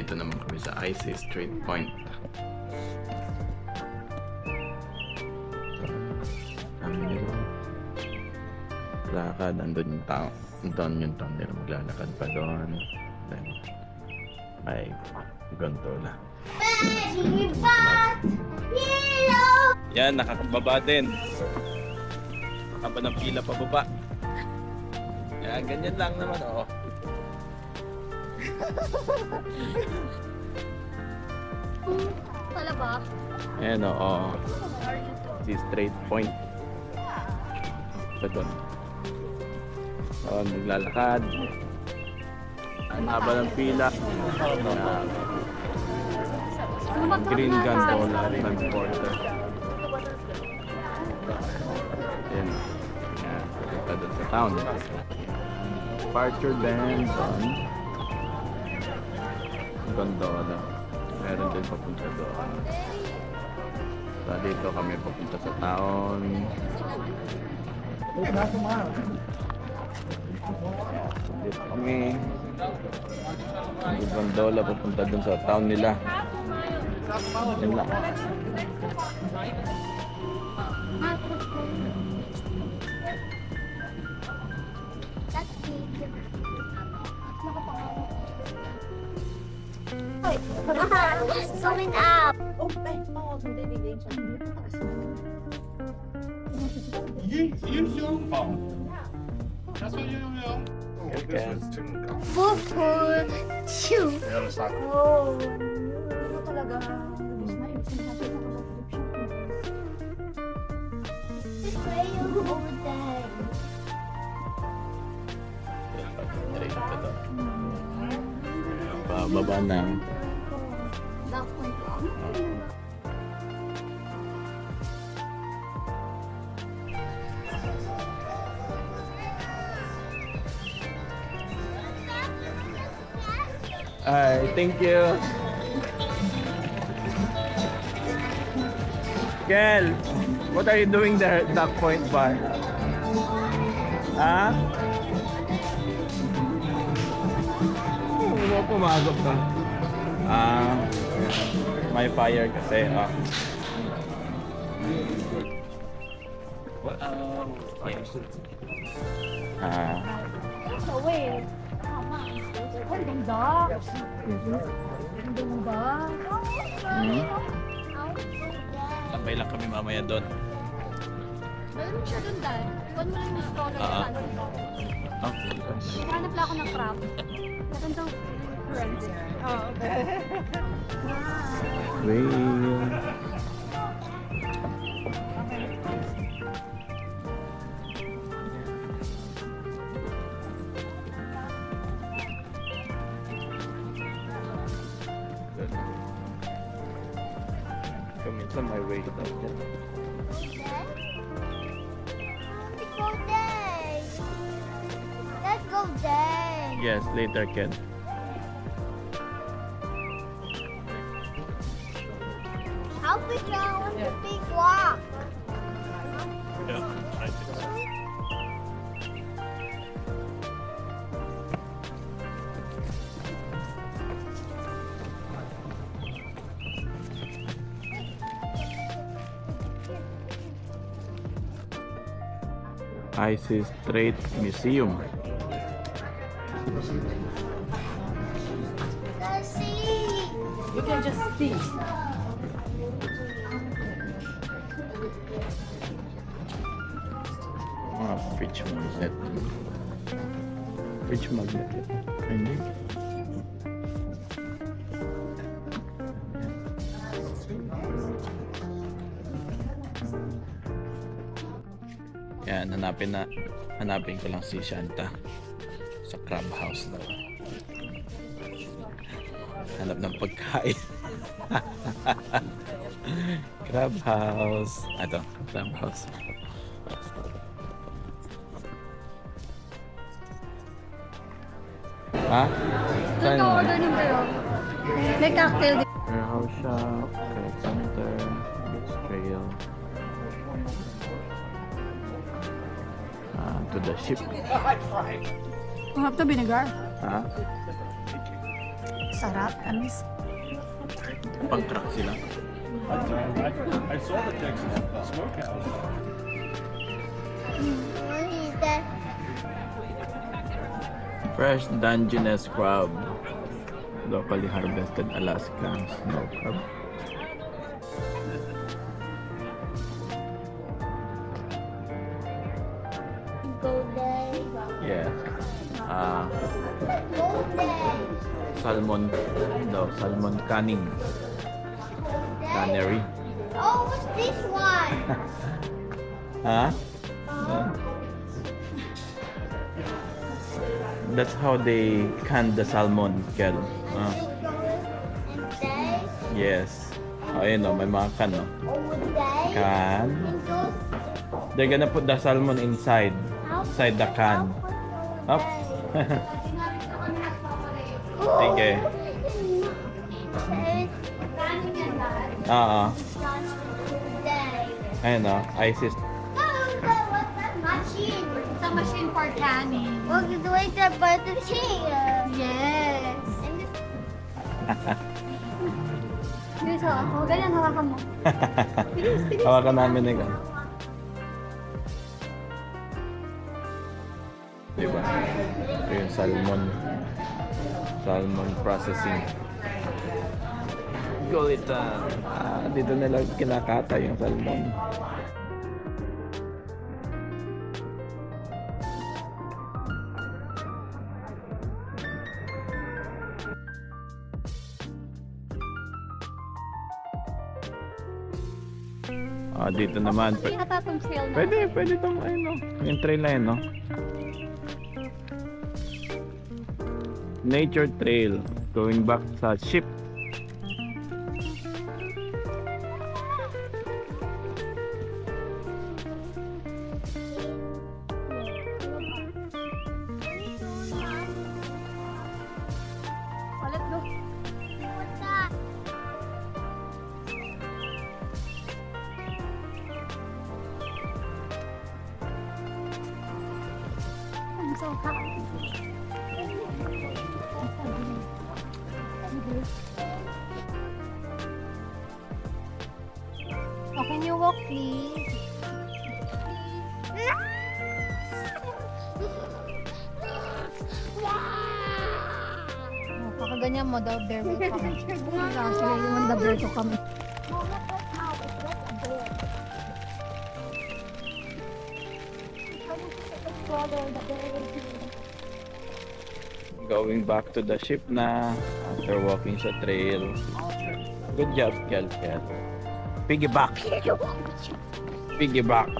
Nandito naman kami sa Icy Straight Point. Kami nila lakad, andun yung tao. Doon yung tao nila maglalakad pa doon. Then may gondola. Yan, nakakababa din. Haba ng pila pababa. Yan, ganyan lang naman, oo. Talaga? Ayan, oo. Si Straight Point. Ito doon. So, maglalakad. Ang haba ng pila. Green gondola transporter. Ayan. Ayan. Punta doon sa town. Departure then doon. Gondola. Meron din papunta doon. So, dito kami papunta sa town. Dito kami. Yung gondola papunta doon sa town nila. Yan lang. Zooming out. Oh, ano talaga? This way over there. Bababa na. Hi, thank you. Kel, what are you doing there at that point bar? Ha? Ano pumasok ka? May fire kasi. Wait. Ang ganda. Ang ganda. Tambay lang kami mamaya doon. Meron siya doon dahil. Iwan mo lang yung stroller na hanap lang ako ng crab. Meron daw friends. Oh, okay. Wait. Minsan may way daw dyan. Go day. Let's go day. Yes, later, Ken. How we go on the big walk? Yeah, I think so. Icy Straight Museum. Let's see. You can just see. Fridge magnet. Fridge magnet. Hindi. Yan, hanapin ko lang si Shanta sa crab house daw. Hanap ng pagkain. Crab house. Ito, crab house. Ha? Doon ka order ng pero. May cocktail din. Warehouse shop, credit center, beach trail. To the ship. You have to vinegar. Ha? Sarap, tamis. Pang-crack sila. I saw the Texas smokehouse. What is that? Fresh Dungeness crab. Locally harvested Alaskan snow crab. Golden. Yes. Golden. Salmon. Salmon canning. Cannery. Oh, what's this one? Huh? That's how they can the salmon, Kel. And they? Yes. Oh, ayun o, may mga can, no? Over there? Can. And those? They're gonna put the salmon inside the can. Up. Sige. Oo. Ayun o, ISIS. What's that machine? It's a machine for canning. Well, the way the bird is here. Yes. And this, Dito ako. Ganyan hawakan mo. Hawakan namin na gan. Diba? Ito yung salmon. Salmon processing. Gulitan. Dito nila kinakata yung salmon. Dito naman. Yata itong trail na. Pwede itong ano, yung trail na yun, no? Nature trail. Going back sa ship. Oh, let's go. what's that? I'm so hot. Oh, can you walk, please? Oh, pakaganyan mo daw, bear will come. Actually, you want the bear to come. Going back to the ship na after walking sa trail. Good job, Kel. Piggyback. Piggyback.